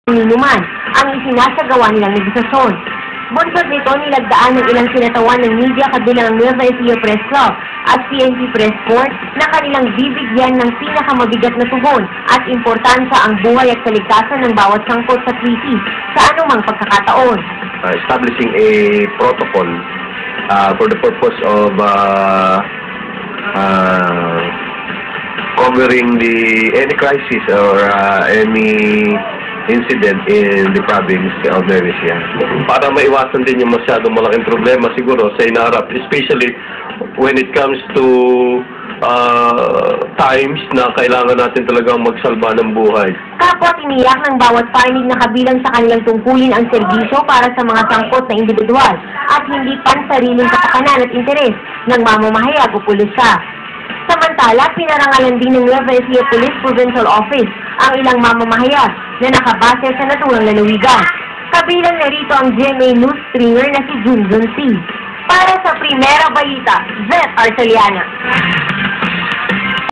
ninuman ang isinasagawa nilang negosasyon. Bunsod nito, nilagdaan ng ilang sinatawan ng media kabilang ang Nueva Ecija Press Club at PNP Press Corps na kanilang bibigyan ng pinakamabigat na tugon at importansya ang buhay at kaligtasan ng bawat sangkot sa treaty sa anumang pagkakataon. Establishing a protocol for the purpose of covering any crisis or any incident in the province of Nueva Ecija. Para maiwasan din yung masyadong malaking problema siguro sa inaharap, especially when it comes to times na kailangan natin talagang magsalba ng buhay. Kapwa tiniyak ng bawat panig na kabilang sa kanilang tungkulin ang serbisyo para sa mga sangkot na individual at hindi pansariling kapakanan at interes ng mamamahayag o pulisya. Samantala, pinarangalan din ng Nueva Ecija Police Provincial Office ang ilang mamamahayag na nakabase sa naturang lalawigan. Kabilang na rito ang GMA News stringer na si Junjun C. Para sa Primera Balita, Zeth Arceliana.